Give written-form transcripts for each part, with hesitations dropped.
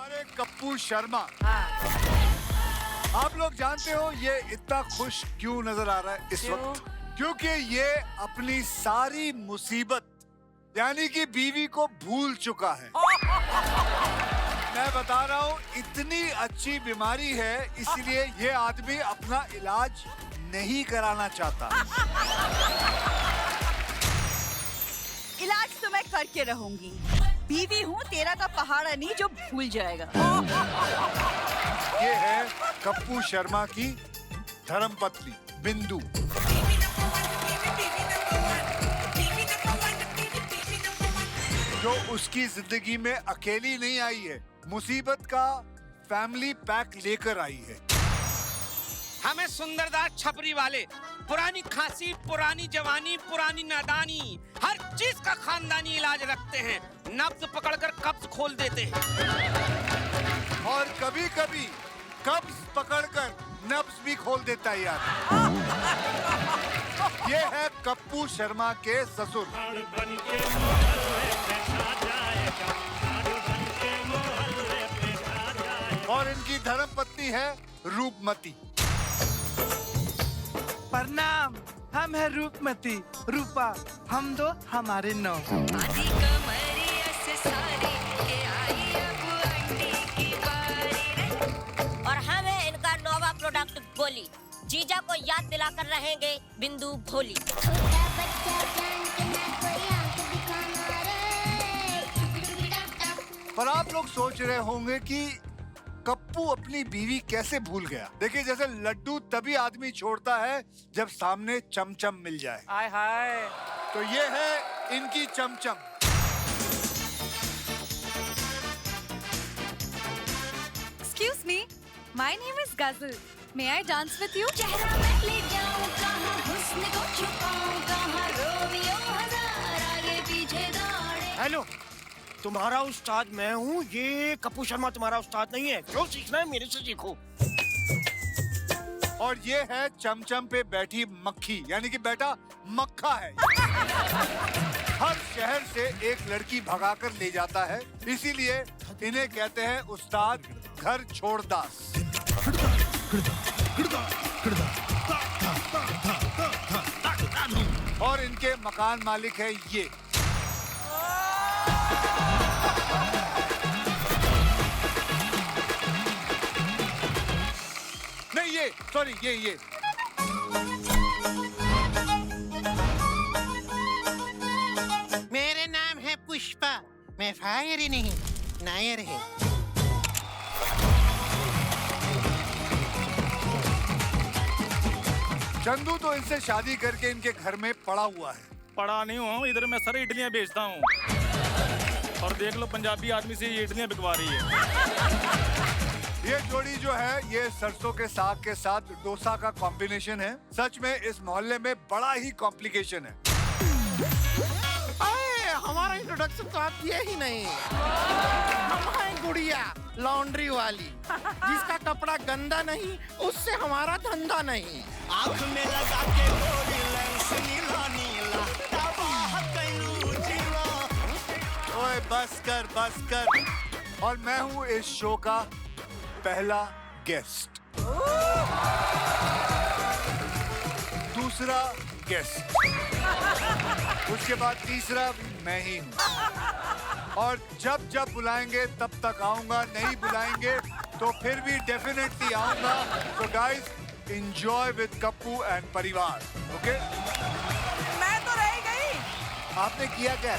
हमारे कप्पू शर्मा। आप लोग जानते हो ये इतना खुश क्यों नजर आ रहा है इस वक्त? क्योंकि ये अपनी सारी मुसीबत यानी कि बीवी को भूल चुका है। मैं बता रहा हूँ इतनी अच्छी बीमारी है इसलिए ये आदमी अपना इलाज नहीं कराना चाहता। इलाज तो मैं करके रहूंगी। बीवी हूँ तेरा का पहाड़ा नहीं जो भूल जाएगा। ये है कप्पू शर्मा की धर्मपत्नी बिंदु। जो उसकी जिंदगी में अकेली नहीं आई है, मुसीबत का फैमिली पैक लेकर आई है। हमें सुंदरदास छपरी वाले पुरानी खांसी, पुरानी जवानी, पुरानी नादानी, हर चीज का खानदानी इलाज रखते हैं। नब्ज पकड़कर कब्ज खोल देते हैं और कभी कभी कब्ज पकड़कर नब्ज भी खोल देता है यार। ये है कप्पू शर्मा के ससुर। और इनकी धर्मपत्नी है रूपमती। प्रणाम, हम है रूपमती, रूपा हम दो हमारे नौ। और हम है इनका नोवा प्रोडक्ट गोली। जीजा को याद दिलाकर रहेंगे बिंदु भोली। पर आप लोग सोच रहे होंगे कि कप्पू अपनी बीवी कैसे भूल गया। देखिए जैसे लड्डू तभी आदमी छोड़ता है जब सामने चमचम मिल जाए। हाय हाय। तो ये है इनकी चमचम। Excuse me, my name is Ghazal. May I dance with you? Hello, तुम्हारा उस्ताद मैं हूँ। ये कप्पू शर्मा तुम्हारा उस्ताद नहीं है। जो सीखना है मेरे से सीखो। और ये है चमचम पे बैठी मक्खी यानी कि बेटा मक्खा है। हर शहर से एक लड़की भगाकर ले जाता है, इसीलिए इन्हें कहते हैं उस्ताद घर छोड़दास। और इनके मकान मालिक है ये। नहीं ये सॉरी ये मेरा नाम है पुष्पा। मैं फायर ही नहीं नायर है। चंदू तो इनसे शादी करके इनके घर में पड़ा हुआ है। पड़ा नहीं हूँ, इधर मैं सारी इडलियाँ बेचता हूँ। और देख लो पंजाबी आदमी से ये इडलियाँ बिकवा रही है। ये जोड़ी जो है ये सरसों के साग के साथ डोसा का कॉम्बिनेशन है। सच में इस मोहल्ले में बड़ा ही कॉम्प्लिकेशन है। हमारा इंट्रोडक्शन तो आप दिए ही नहीं। हम हैं गुड़िया लॉन्ड्री वाली, जिसका कपड़ा गंदा नहीं उससे हमारा धंधा नहीं। आँख में लगा के गोरी लेंस नीला नीला, तबाह कैलू जीवा। ओए बस कर। और मैं हूँ इस शो का पहला गेस्ट। दूसरा गेस्ट, उसके बाद तीसरा मैं ही हूँ। और जब बुलाएंगे तब तक आऊंगा, नहीं बुलाएंगे तो फिर भी डेफिनेटली आऊंगा। तो guys enjoy with Kappu and परिवार। ओके मैं तो रह गई। आपने किया क्या?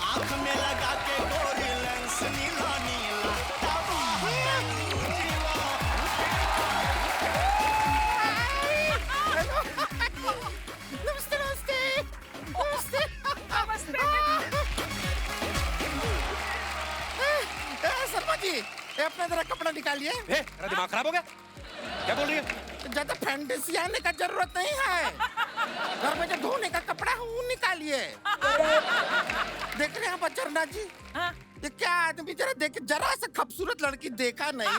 आँख में लगा के गोरी लेंस नीला नीला, तबाह कैलू जीवा। नमस्ते नमस्ते नमस्ते नमस्ते। शर्मा जी, ये अपना जरा कपड़ा निकालिए। मेरा दिमाग खराब हो गया। क्या बोल रही है? ज्यादा फैंटेसी आने का जरूरत नहीं है। घर में जो धोने का कपड़ा है वो निकालिए। देख रहे हैं आप चरना जी? ये क्या आदमी, जरा देख, जरा सा खूबसूरत लड़की देखा नहीं।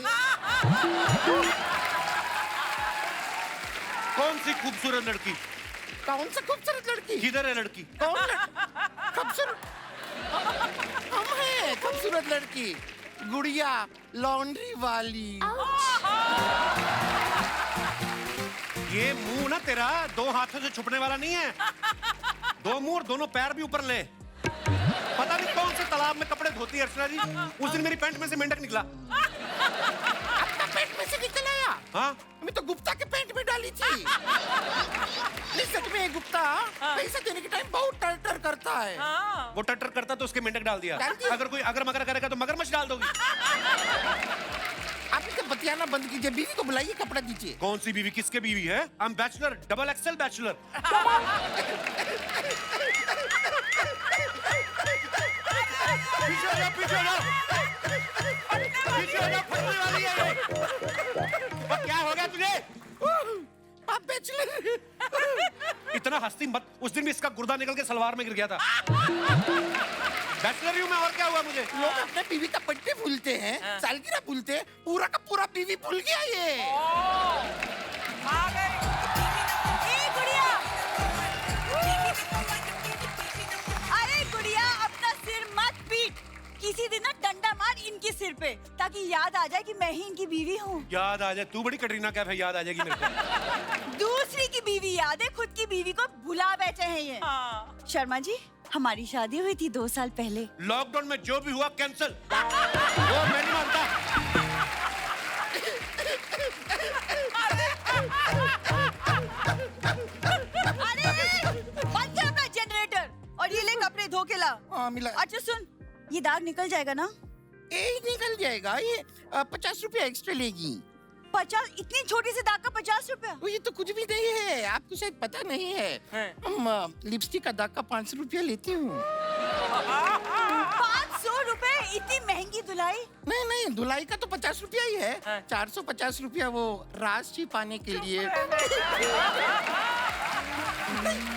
कौन सी खूबसूरत लड़की? कौन सा खूबसूरत लड़की? किधर है लड़की? कौन खूबसूरत हम हैं खूबसूरत लड़की गुड़िया लॉन्ड्री वाली। ये मुंह ना तेरा 2 हाथों से छुपने वाला नहीं है। 2 मुंह और दोनों पैर भी ऊपर ले। पता नहीं कौन से तालाब में कपड़े धोती है अर्चना जी। उस दिन मेरी पैंट में से मेंढक निकला। आपका पेट में से निकल आया? हाँ, मैं तो गुप्ता के पेट में डाली थी। नहीं, सच में गुप्ता पैसा देने के टाइम बहुत टर करता है। वो टटर करता तो उसके मेंढक डाल दिया। अगर कोई अगर मगर करेगा तो मगरमच्छ डाल दोगी। आप इसे बतियाना बंद कीजिए, बीवी को बुलाइए, कपड़ा दीजिए। कौन सी बीवी? किसके बीवी है? I am bachelor, double XL bachelor. पीछे हो जा, पीछे हो जा। पीछे हो जा, फटने वाली है ये। अब क्या हो गया तुझे? आप बैचलर। इतना हंसती मत। उस दिन भी इसका गुर्दा निकल के सलवार में गिर गया था। बैचलर ही हूं मैं, और क्या हुआ मुझे? लोग अपने बीवी का बर्थडे भूलते हैं, सालगिरह भूलते हैं, पूरा का पूरा बीवी भूल गया ये। अरे गुड़िया, अपना सिर मत पीट। किसी दिन ना डंडा मार इनके सिर पे, ताकि याद आ जाए कि मैं ही इनकी बीवी हूँ। याद आ जाए? तू बड़ी कटरीना कैफ है, याद आ जाएगी मेरे को। दूसरी की बीवी याद है, खुद की बीवी को भुला बैठे हैं ये। शर्मा जी, हमारी शादी हुई थी 2 साल पहले। लॉकडाउन में जो भी हुआ कैंसिल। वो मैं नहीं मानता। अरे बंद कर अपना जनरेटर और ये ले कपड़े धो के ला। हाँ, मिला। अच्छा सुन, ये दाग निकल जाएगा ना? ये निकल जाएगा। ये 50 रुपया एक्स्ट्रा लेगी। 50? इतनी छोटी सी दाग का 50 रुपया? वो ये तो कुछ भी नहीं है, आपको शायद पता नहीं है। लिपस्टिक का दाग का 500 रुपया लेती हूँ। 500 रुपए? इतनी महंगी धुलाई? नहीं नहीं, धुलाई का तो 50 रुपया ही है। 450 रुपया वो राशि पाने के लिए।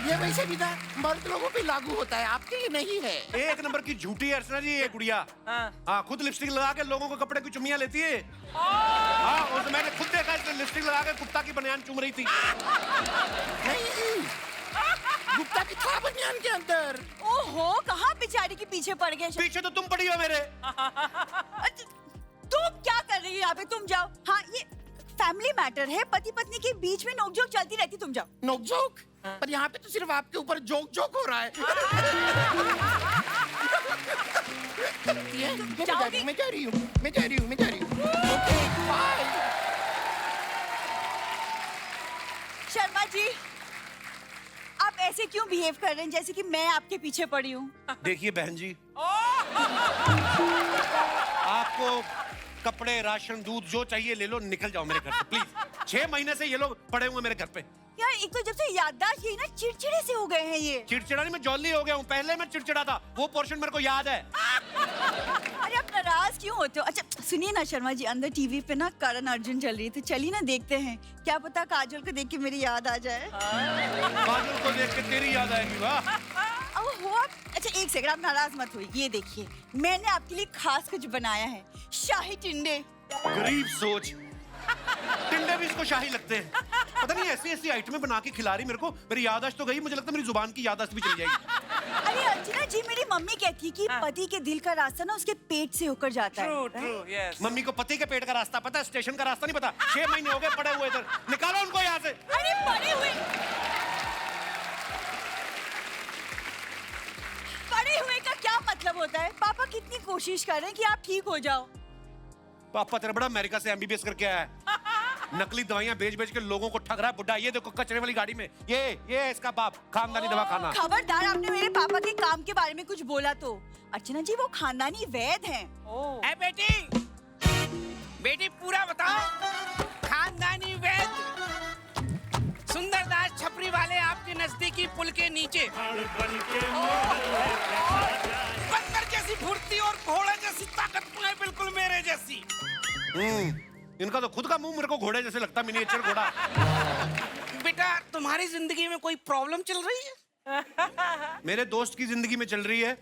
ये वैसे भी ना मर्द लोगों पे लागू होता है, आपके लिए नहीं है। 1 नंबर की झूठी है अर्चना जी ये गुड़िया। हाँ, खुद लिपस्टिक लगा के लोगों को कपड़े की चुम्मियां लेती है। हाँ, और मैंने खुद देखा इसने लिपस्टिक लगा के कुत्ता की बनियान चूम रही थी। नहीं, गुप्ता की था बनियान के अंदर। ओहो, कहाँ बेचारी के पीछे पड़ गए? पीछे तो तुम पड़ी हो मेरे। तुम क्या कर रही हो यहाँ पे? तुम जाओ। हाँ, ये फैमिली मैटर है, पति पत्नी के बीच में नोकझोंक चलती रहती, तुम जाओ। नोकझोंक? पर यहाँ पे तो सिर्फ आपके ऊपर जोक जोक हो रहा है। मैं जा रही हूँ। Okay, bye. शर्मा जी, आप ऐसे क्यों बिहेव कर रहे हैं जैसे कि मैं आपके पीछे पड़ी हूँ? देखिए बहन जी, आपको कपड़े, राशन, दूध जो चाहिए ले लो, निकल जाओ मेरे घर से प्लीज। 6 महीने से ये लोग पड़े हुए मेरे घर पे। यार, एक तो जब से याददाश्त यही ना चिड़चिड़े से हो गए हैं ये। चिड़चिड़ा नहीं, मैं जॉली हो गया हूँ। पहले मैं चिड़चिड़ा था, वो पोर्शन मेरे को याद है। अरे आप नाराज क्यों होते हो? अच्छा सुनिए ना शर्मा जी, अंदर टीवी पे ना करण अर्जुन चल रही है, तो चलिए ना देखते हैं। क्या पता काजोल को देख के मेरी याद आ जाए। काजोल को देख के तेरी याद आएगी। वाह। अच्छा एक सेकंड, आप नाराज मत होइए। ये देखिए, मैंने आपके लिए खास कुछ बनाया है, शाही टिंडे। गरीब सोच, टिंडे भी इसको शाही लगते हैं। पता नहीं ऐसी ऐसी आइटमें बना के खिला रही मेरे को। मेरी याददाश्त तो गई, मुझे लगता है मेरी जुबान की याददाश्त भी चली जाएगी। अरे अर्चना जी, मेरी मम्मी कहती है कि पति के दिल का रास्ता ना उसके पेट से होकर जाता है। मम्मी को पति के पेट का रास्ता पता है, स्टेशन का रास्ता नहीं पता। 6 महीने हो गए पड़े हुए इधर, निकालो उनको यहाँ से। अरे पड़े हुए का क्या मतलब होता है? पापा कितनी कोशिश कर रहे हैं कि आप ठीक हो जाओ। पापा तेरा बड़ा अमेरिका से MBBS करके आया है। नकली दवाइयां बेच बेच के लोगों को ठग रहा है बुड्ढा। ये देखो कचरे वाली गाड़ी में, ये इसका बाप, खानदानी दवा खाना। खबरदार, आपने मेरे पापा के काम के बारे में कुछ बोला तो। अर्चना जी, वो खानदानी वैद हैं। ए बेटी पूरा बताओ। खानदानी वैद सुंदरदास छपरी वाले आपके नजदीकी पुल के नीचे बंदर जैसी फुर्ती और घोड़े जैसी ताकत है, बिल्कुल मेरे जैसी। इनका तो खुद का मुंह मेरे को घोड़े जैसे लगता, मिनिएचर घोड़ा। बेटा, तुम्हारी जिंदगी में कोई प्रॉब्लम चल रही है? मेरे दोस्त की जिंदगी में चल रही है।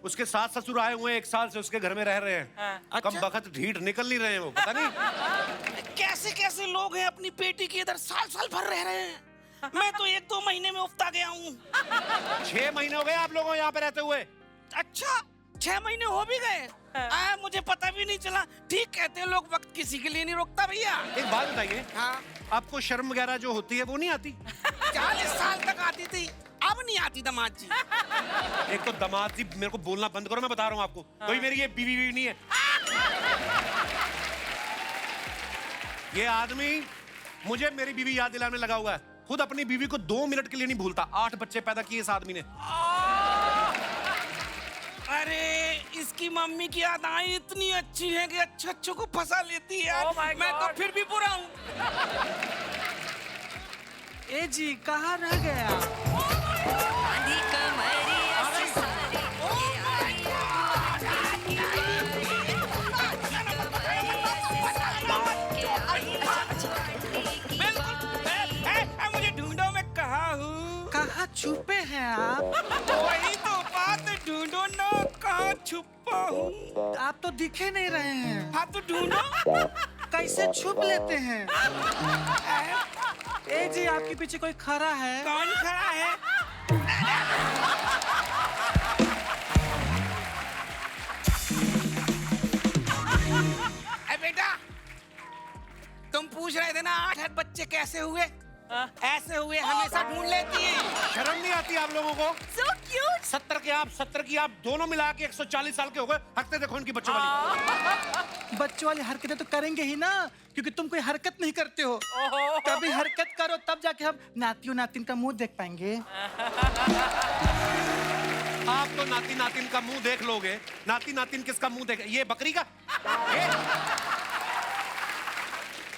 उसके सास ससुर आए हुए हैं, 1 साल से उसके घर में रह रहे हैं। कम बखत ढीठ निकल नहीं रहे हैं वो, पता नहीं कैसे कैसे लोग हैं अपनी बेटी के इधर साल साल भर रह रहे हैं। मैं तो 1-2 महीने में उफ्ता गया हूँ। 6 महीने हो गए आप लोगों को यहाँ पे रहते हुए। अच्छा 6 महीने हो भी गए? मुझे पता भी नहीं चला। ठीक कहते हैं लोग, वक्त किसी के लिए नहीं रोकता भैया। एक बात बताइए, हाँ? आपको शर्म वगैरह जो होती है वो नहीं आती? 40 साल तक आती थी, अब नहीं आती दामाद जी। एक तो दामाद जी मेरे को बोलना बंद करो, मैं बता रहा हूँ आपको। कोई मेरी ये बीवी नहीं है। ये आदमी मुझे मेरी बीवी याद दिलाने लगा हुआ है। खुद अपनी बीवी को 2 मिनट के लिए नहीं भूलता। 8 बच्चे पैदा किए इस आदमी ने। अरे इसकी मम्मी की यादें इतनी अच्छी है कि अच्छे को फंसा लेती है यार। मैं तो फिर भी बुरा हूँ। ए जी कहाँ रह गया? मुझे ढूंढो, मैं कहाँ हूँ? कहाँ छुपे हैं आप? वही तो बात, ढूंढो ना कहाँ छुपा हूँ। आप तो दिखे नहीं रहे हैं। हाँ तो ढूंढो। कैसे छुप लेते हैं? ए जी आपके पीछे कोई खड़ा है? कौन खड़ा है? बेटा तुम पूछ रहे थे ना 8 बच्चे कैसे हुए? ऐसे हुए हमेशा ढूंढ लेती है। शर्म नहीं आती आप लोगों को? So cute. 70 के आप 70 की आप दोनों मिला के 140 साल के हो गए। हकते देखो इनकी बच्चों वाली। बच्चों वाली हरकतें तो करेंगे ही ना, क्योंकि तुम कोई हरकत नहीं करते हो। कभी हरकत करो तब जाके हम नातियों नातिन का मुंह देख पाएंगे। आप तो नाती नातिन का मुंह देख लोगे। नाती नातिन किसका मुंह देखे? ये बकरी का?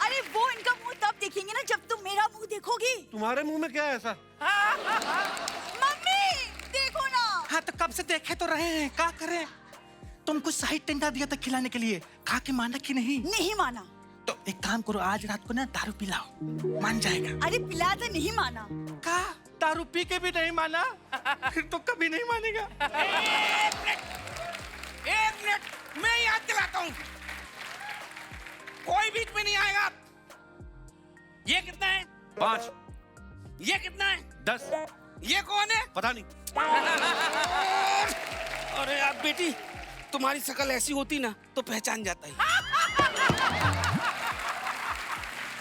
अरे वो इनका मुंह तब देखेंगे ना जब तुम मेरा मुंह देखोगी। तुम्हारे मुंह में क्या है ऐसा? मम्मी देखो ना। हाँ तो कब से देखे तो रहे हैं, क्या करें? तुमको सही टेंडा दिया था खिलाने के लिए, खा के माना कि नहीं? नहीं माना। तो एक काम करो, आज रात को ना दारू पिलाओ, मान जाएगा। अरे पिला तो नहीं माना। का दारू पी के भी नहीं माना? फिर तो कभी नहीं मानेगा। एक मिनट मैं याद दिलाता हूँ, कोई बीच में नहीं आएगा। ये कितना है? 5। ये कितना है? 10। ये कौन है? पता नहीं। अरे यार बेटी, तुम्हारी शक्ल ऐसी होती ना तो पहचान जाता ही।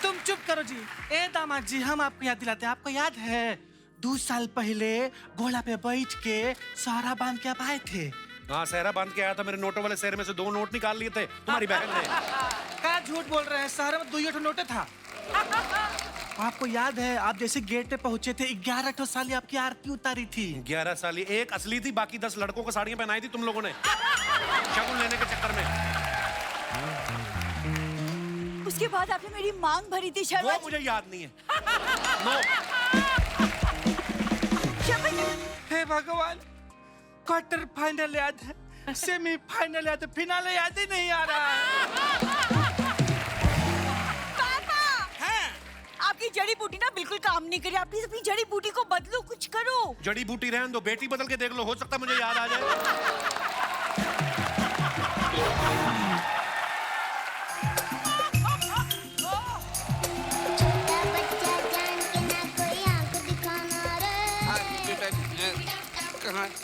तुम चुप करो जी। ए दामाद जी, हम आपको याद दिलाते हैं। आपको याद है 2 साल पहले घोड़ा पे बैठ के सहरा बांध के आप आए थे? हाँ सहरा बांध के आया था। मेरे नोटों वाले शहर में से 2 नोट निकाल लिए थे तुम्हारी बहन ने। क्या झूठ बोल रहे हैं? सहरा में 2 नोटे था। आपको याद है आप जैसे गेट पे पहुंचे थे 11 साल आपकी आरती उतारी थी। 11 साल? एक असली थी, बाकी 10 लड़कों को साड़ियां पहनाई थी तुम लोगों ने शगुन लेने के चक्कर में। उसके बाद आपने मेरी मांग भरी थी शर्मा वो जी। मुझे याद नहीं है। नो। शर्मा जी। हे भगवान, क्वार्टर फाइनल याद है, सेमीफाइनल याद है, फिनाले याद ही नहीं आ रहा है। पापा। हाँ? आपकी जड़ी बूटी ना बिल्कुल काम नहीं करी। आप प्लीज अपनी जड़ी बूटी को बदलो, कुछ करो। जड़ी बूटी रहने दो, बेटी बदल के देख लो, हो सकता है मुझे याद आ जाए।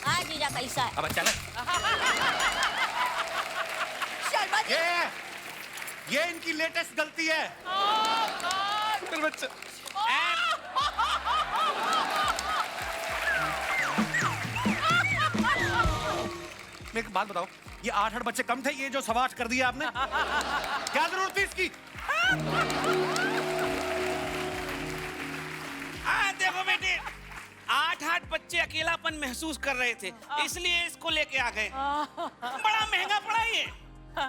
हाँ जीजा कैसा है? अब चले। शर्मा जी। ये इनकी लेटेस्ट गलती है। फिर बच्चा मैं एक बात बताओ, ये 8 बच्चे कम थे? ये जो सवाच कर दिया आपने, क्या जरूरत थी इसकी? देखो बेटे, 8 बच्चे अकेलापन महसूस कर रहे थे, इसलिए इसको लेके आ गए। बड़ा महंगा पड़ा ये।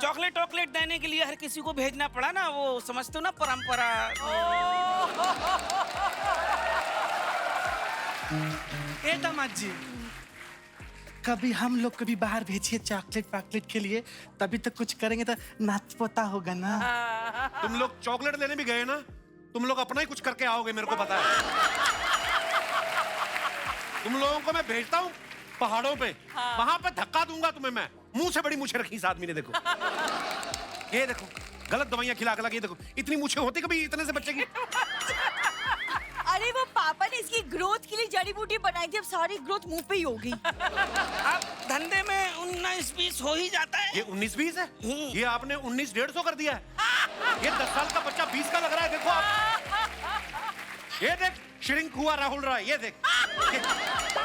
चॉकलेट देने के लिए हर किसी को भेजना पड़ा ना, वो समझते हो ना परंपरा। ए दामाद जी, कभी हम लोग कभी बाहर भेजिए चॉकलेट के लिए, तभी तो कुछ करेंगे तो नाच पोता होगा ना। तुम लोग चॉकलेट लेने भी गए ना, तुम लोग अपना ही कुछ करके आओगे, मेरे को पता है। तुम लोगों को मैं भेजता हूँ पहाड़ों पे, वहां पे धक्का दूंगा तुम्हें मैं। मुंह से बड़ी मूछें रखी इस आदमी ने, देखो ये देखो, गलत दवाइयां खिला खिला के देखो, इतनी मूछें होती कभी इतने से बच्चे की? अरे वो पापा ने इसकी ग्रोथ के लिए जड़ी बूटी बनाई थी, अब सारी ग्रोथ मुंह पे ही होगी। अब धंधे में 19-20 हो ही जाता है। ये 19-20 है? ये आपने 19-150 कर दिया है। ये 10 साल का बच्चा 20 का लग रहा है, देखो आप। ये देख श्रिंक हुआ राहुल राय, ये देख।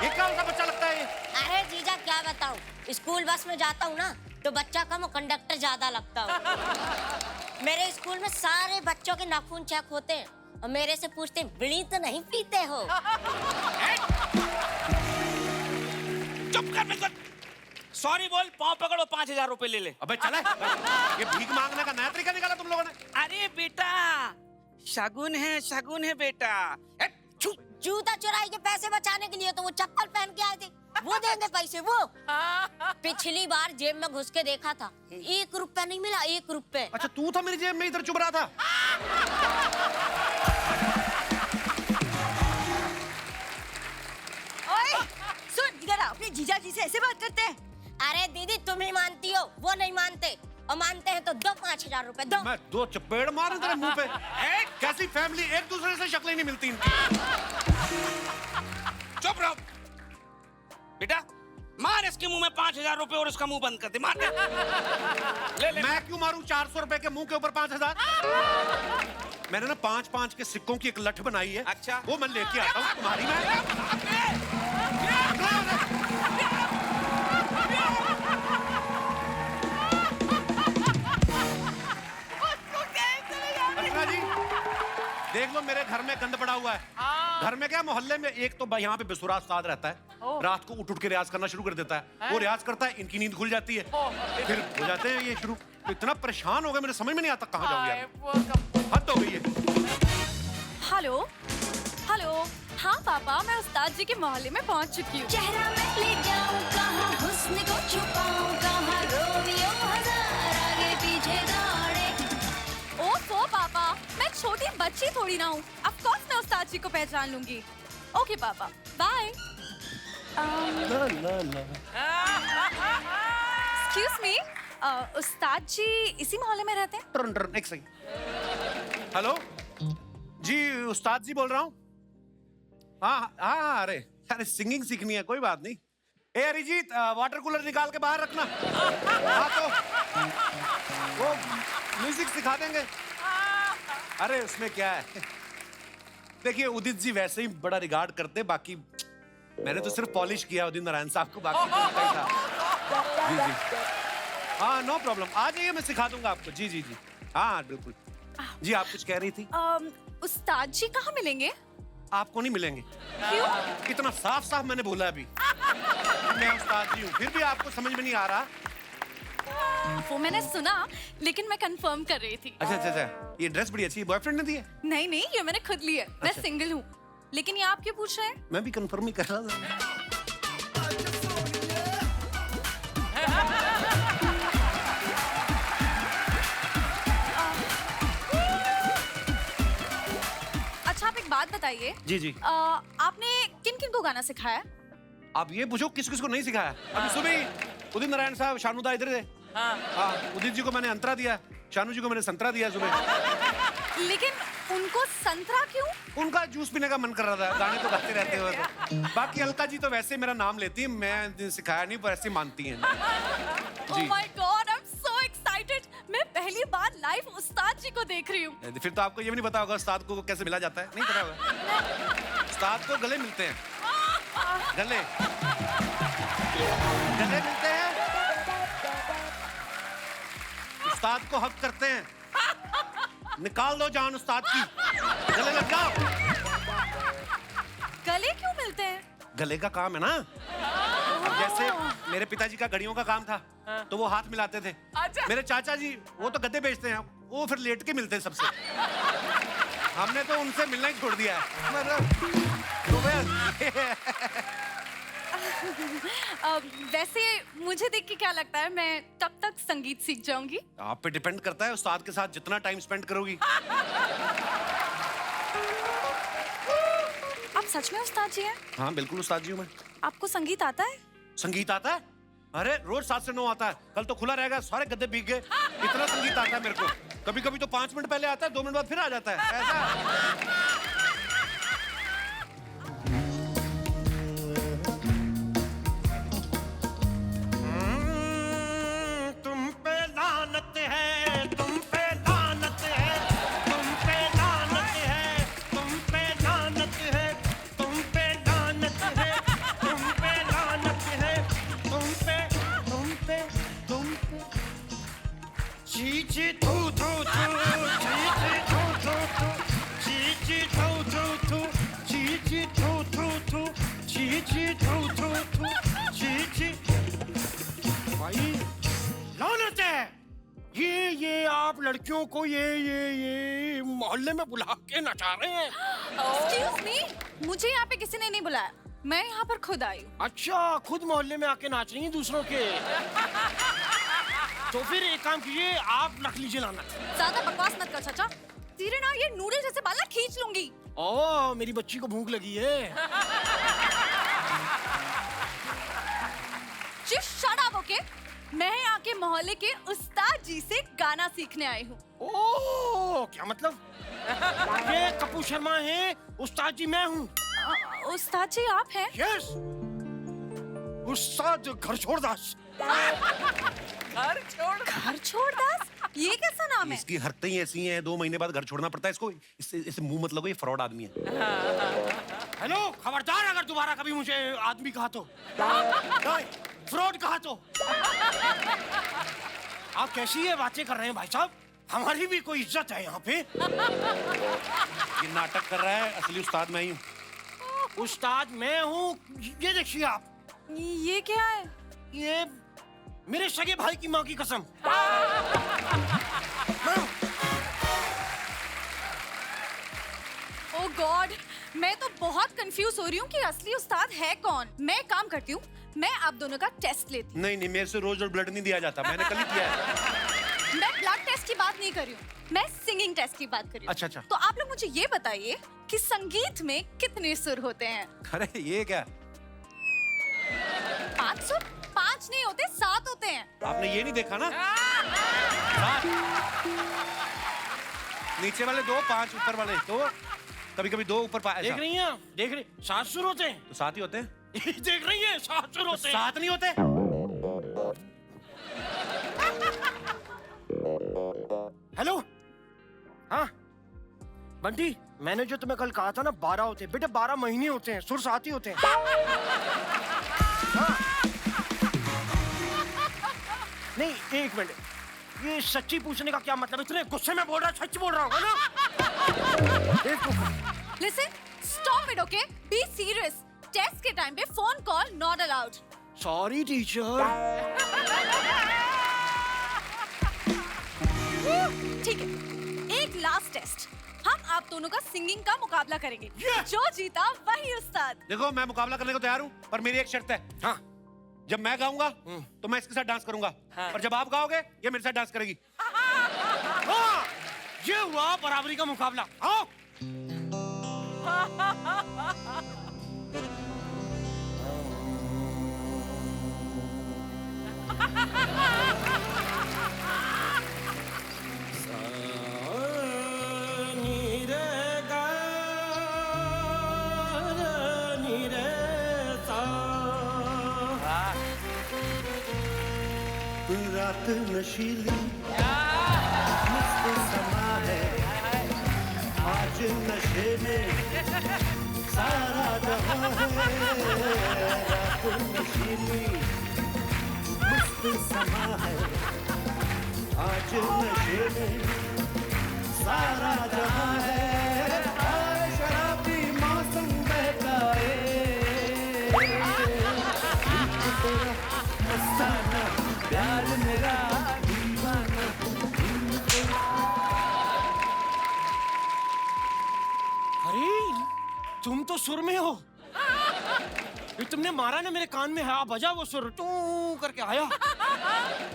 ये कौन सा बच्चा लगता है ये? अरे जीजा क्या बताऊं, स्कूल बस में जाता हूँ ना तो बच्चा कम और कंडक्टर ज्यादा लगता हूँ। मेरे स्कूल में सारे बच्चों के नाखून चेक होते हैं और मेरे से पूछते हैं बीड़ी तो नहीं पीते हो? चुप कर बिल्कुल। सॉरी बोल, पाँव पकड़ो, 5000 रुपए ले ले। अबे चले, ये भीख मांगने का नया तरीका निकाला तुम लोगों ने। अरे बेटा, शगुन है बेटा। जूता चुराई के पैसे बचाने के लिए तो वो चप्पल पहन के आए थे, वो देंगे पैसे वो। पिछली बार जेब में घुस के देखा था, 1 रुपया नहीं मिला, 1 रुपया। अच्छा तू था मेरी जेब में इधर चुभ रहा था। ओए सुन, इधर आ, अपने जीजा जी से ऐसे बात करते हैं? अरे दीदी तुम ही मानती हो, वो नहीं मानते, और मानते हैं तो दो 5000 रुपए दो। मैं 2 चपेड़ मारूं तेरे मुंह पे। कैसी फैमिली, एक दूसरे से शक्लें नहीं मिलती इनकी। चुप रहो बेटा, मार इसके मुंह में 5000 रुपए और उसका मुंह बंद कर दे, मार दे। ले। मैं क्यों मारूं 400 रुपए के मुंह के ऊपर 5000? मैंने ना 5-5 के सिक्कों की एक लठ बनाई है। अच्छा। वो मैं लेके आता हूँ तुम्हारी में। अर्चना जी, देख लो मेरे घर में गंद पड़ा हुआ है। घर में क्या, मोहल्ले में एक तो यहाँ पे बेसुरा उस्ताद रहता है, रात को उठ के रियाज करना शुरू कर देता है। वो रियाज करता है, इनकी नींद खुल जाती है, फिर हो जाते हैं ये शुरू। तो इतना परेशान हो गया, मेरे समझ में नहीं आता कहाँ जाऊँ यार। हद हो गई है। हेलो हेलो, हाँ पापा, मैं उस्ताद जी के मोहल्ले में पहुंच चुकी हूँ। चेहरा मैं ले जाऊं कहाँ, हुस्न को छुपाऊं कहाँ, रोमियो हजार आगे पीछे दौड़े। ओफो पापा, मैं छोटी बच्ची थोड़ी ना हूँ, ऑफ कोर्स मैं उस्ताद जी को पहचान लूंगी। ओके पापा, बाय। एक्सक्यूज मी, उस्ताद जी इसी मोहल्ले में रहते हैं? टर्न एक सेकंड। हेलो जी, उस्ताद जी बोल रहा हूँ। हाँ, अरे सिंगिंग सीखनी है, कोई बात नहीं। ए अरिजीत, वाटर कूलर निकाल के बाहर रखना। हाँ तो वो म्यूजिक सिखा देंगे। अरे उसमें क्या है, देखिए उदित जी वैसे ही बड़ा रिगार्ड करते, बाकी मैंने तो सिर्फ पॉलिश किया उदित नारायण साहब को, बाकी तो उनका ही था। जी जी, हाँ नो प्रॉब्लम, आ जाइए, मैं सिखा दूंगा आपको। जी जी जी, हाँ बिल्कुल। जी आप कुछ कह रही थी? उस्ताद जी कहाँ मिलेंगे? आपको नहीं मिलेंगे। क्यों? इतना साफ साफ मैंने बोला अभी, मैं उस्ताद जी हूँ, फिर भी आपको समझ में नहीं आ रहा। वो मैंने सुना, लेकिन मैं कंफर्म कर रही थी। अच्छा, ये ड्रेस बड़ी अच्छी है, बॉयफ्रेंड ने दी है? नहीं, ये मैंने खुद ली है। मैं सिंगल हूँ, लेकिन ये आप क्यों पूछ रहे हैं? मैं भी कंफर्म ही कर रहा था। अच्छा आप एक बात बताइए। जी। आपने किन किन को गाना सिखाया? आप ये पूछो किस किस को नहीं सिखाया। अभी सुबह ही उदित नारायण साहब, शानुदा इधर थे। हाँ, उदित जी को मैंने अंतरा दिया, शानू जी को मैंने संतरा दिया सुबह। लेकिन उनको संतरा क्यों? उनका जूस पीने का मन कर रहा था, गाने तो गाते रहते हो तो। बाकी अलका जी तो वैसे मेरा नाम लेती है, मैं सिखाया नहीं, पर ऐसे मानती हैं। Oh my God, I'm so excited! मैं पहली बार लाइव उस्ताद जी को देख रही हूँ। फिर तो आपको ये भी नहीं पता होगा उस्ताद को कैसे मिला जाता है, नहीं पता होगा? उस्ताद को गले मिलते हैं, गले मिलते हैं, उस्ताद को हक करते हैं। निकाल दो जान उस्ताद की, गले लग जाओ। गले क्यों मिलते हैं? गले का काम है ना। अब जैसे मेरे पिताजी का घड़ियों का काम था, तो वो हाथ मिलाते थे। मेरे चाचा जी वो तो गद्दे बेचते हैं, वो फिर लेट के मिलते हैं सबसे। हमने तो उनसे मिलना ही छोड़ दिया है। वैसे मुझे देख के क्या लगता है, मैं कब तक संगीत सीख जाऊंगी? आप पे डिपेंड करता है, उस्ताद के साथ जितना टाइम स्पेंड करोगी। आप सच में उस्ताद जी हैं? हाँ बिल्कुल उस्ताद जी हूँ मैं। आपको संगीत आता है? संगीत आता है? अरे रोज 7 से 9 आता है। कल तो खुला रहेगा, सारे गद्दे भीग गए। इतना संगीत आता है मेरे को। कभी कभी तो 5 मिनट पहले आता है, 2 मिनट बाद फिर आ जाता है। ऐसा ची थू थू थू ची ची थू थू थू ची ची थू थू थू ची ची थू थू थू ची ची थू थू थू ची ची। भाई लानत है, ये आप लड़कियों को ये मोहल्ले में बुला के नचा रहे हैं। Excuse me, मुझे यहाँ पे किसी ने नहीं बुलाया, मैं यहाँ पर खुद आई हूँ। अच्छा, खुद मोहल्ले में आके नाच रही हैं दूसरों के। तो फिर एक काम कीजिए, आप रख लीजिए लाना। ज्यादा बकवास मत कर चाचा, तेरे ना ये नूडल जैसे बाल ना खींच लूंगी। ओह, मेरी बच्ची को भूख लगी है। Just shut up, okay? मैं यहाँ के मोहल्ले के उस्ताद जी से गाना सीखने आई हूँ। ओह, क्या मतलब? ये कपूर शर्मा है, उस्ताद जी मैं हूँ। उस्ताद जी आप हैं? यस, उस्ताद घर छोड़ दास। घर छोड़ दास? ये कैसा नाम है? इसकी हरकतें ही ऐसी हैं, 2 महीने बाद घर छोड़ना पड़ता है इसको। इससे मुंह मत लगो, ये फ्रॉड आदमी है। हेलो, खबरदार अगर दोबारा कभी मुझे आदमी कहा तो, फ्रॉड कहा तो। आप कैसी ये बातें कर रहे हैं भाई साहब? हमारी भी कोई इज्जत है यहाँ पे। ये नाटक कर रहा है, असली उस्ताद मैं ही हूँ। उस्ताद मैं हूँ, ये देखिए आप। ये क्या है? ये मेरे सगे भाई की माँ की कसम। ओह गॉड, मैं तो बहुत कंफ्यूज हो रही हूँ कि असली उस्ताद है कौन। मैं एक काम करती हूँ, मैं आप दोनों का टेस्ट लेती हूँ। नहीं, मेरे से रोज ब्लड नहीं दिया जाता, मैंने कल ही किया है। मैं ब्लड टेस्ट की बात नहीं कर रही हूँ, मैं सिंगिंग टेस्ट की बात कर रही हूँ। अच्छा। तो आप लोग मुझे ये बताइए कि संगीत में कितने सुर होते हैं? अरे ये क्या? 5 सुर? 5 नहीं होते, 7 होते हैं। आपने ये नहीं देखा ना? 7 नीचे वाले 2, 5 ऊपर वाले 2, कभी-कभी 2 ऊपर। देख रही हैं? देख रही? 7 सुर होते हैं। तो 7 ही होते हैं। देख रही हैं? 7 सुर होते हैं। 7 नहीं होते। हेलो, हाँ बंटी, मैंने जो तुम्हें कल कहा था ना 12 होते हैं। बेटा 12 महीने होते हैं, सुर 7 ही होते हैं। हाँ। नहीं, एक मिनट, ये सच्ची पूछने का क्या मतलब? इतने गुस्से में बोल रहा, सच बोल रहा होगा ना? Listen, stop it, okay? Be serious. Test के टाइम पे phone call not allowed. Sorry teacher. ठीक है, एक लास्ट टेस्ट। हम आप दोनों का सिंगिंग का मुकाबला करेंगे। जो जीता वही उस्ताद। देखो, मैं मुकाबला करने को तैयार हूँ, पर मेरी एक शर्त है। हाँ, जब मैं गाऊंगा तो मैं इसके साथ डांस करूंगा, और जब आप गाओगे ये मेरे साथ डांस करेगी। हाँ, ये हुआ बराबरी का मुकाबला। आओ। रात नशीली मस्त समा है, आज नशे में सारा जहां है। रात नशीली मस्त समा है, आज नशे में सारा जहां है। आए शराबी मौसम बहकाए, मस्ताना प्यार मेरा दीवाना। अरे तुम तो सुर में हो। ये तुमने मारा ना मेरे कान में, हाँ बजा वो सुर, टू करके आया।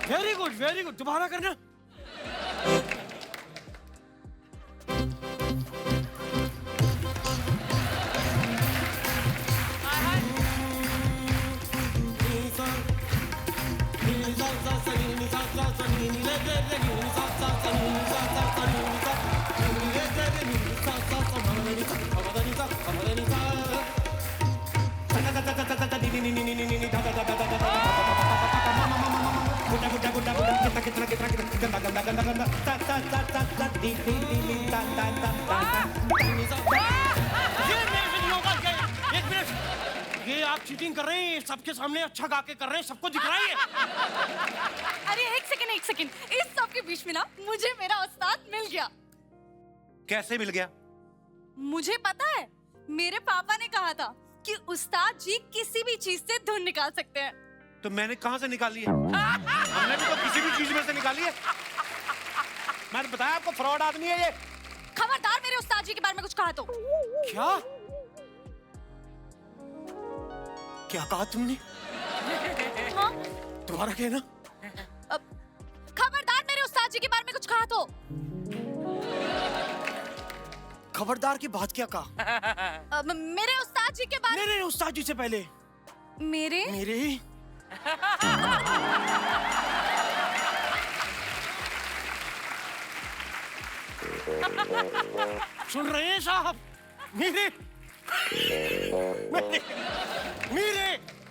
Very good, very good. दोबारा करना। ये आप चीटिंग कर रहे हैं, सबके सामने अच्छा गा के कर रहे हैं, सबको दिख रहा है ये। अरे एक सेकंड, इस सब के बीच में ना मुझे मेरा उस्ताद मिल गया। कैसे मिल गया? मुझे पता है, मेरे पापा ने कहा था कि उस्ताद जी किसी भी चीज से धुन निकाल सकते हैं। तो मैंने कहाँ से निकाली है? हमने भी तो किसी भी चीज में से निकाली है। मैंने बताया आपको, फ्रॉड आदमी है ये। खबरदार मेरे उस्ताद जी के बारे में कुछ कहा तो। क्या क्या कहा तुमने? हाँ? तुम्हारा कहना? खबरदार मेरे उस्ताद जी के बारे में कुछ कहा तो। खबरदार की बात क्या कहा? मेरे उस्ताद जी के बारे मेरे उस्ताद जी से पहले मेरे सुन रहे हैं साहब? मेरे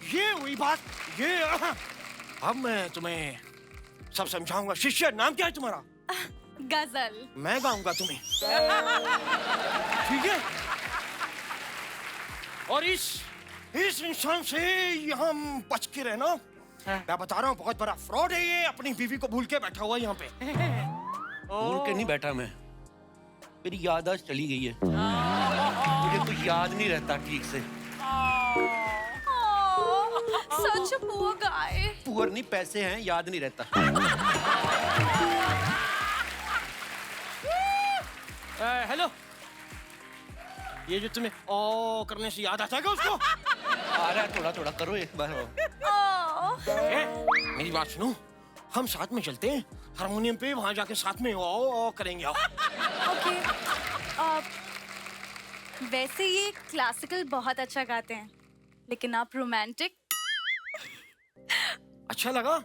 ये हुई बात। ये अब मैं तुम्हें सब समझाऊंगा। शिष्य, नाम क्या है तुम्हारा? गजल। मैं गाऊंगा तुम्हें, ठीक है? और इस इंसान से यहाँ बच के रहना। मैं बता रहा हूँ, बहुत बड़ा फ्रॉड है ये। अपनी बीवी को भूल के बैठा हुआ है यहाँ पे। भूल के नहीं बैठा मैं, मेरी याद आज चली गई है। मुझे तो याद नहीं रहता ठीक से। सच पुअर गाय। पुअर नहीं, पैसे हैं, याद नहीं रहता। हेलो, ये जो तुम्हें ओ करने से याद आता है क्या उसको? आ रहा है, थोड़ा थोड़ा करो एक बार। मेरी बात सुनो, हम साथ में चलते हैं हारमोनियम पे, वहां जाके साथ में ओ करेंगे। ओके। वैसे ये क्लासिकल बहुत अच्छा गाते हैं, लेकिन आप रोमांटिक। अच्छा लगा?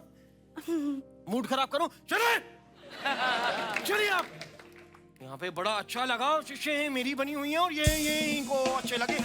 मूड खराब करो, चलिए चलिए। आप यहाँ पे बड़ा अच्छा लगा। शिष्य हैं मेरी बनी हुई है, और ये इनको अच्छे लगे।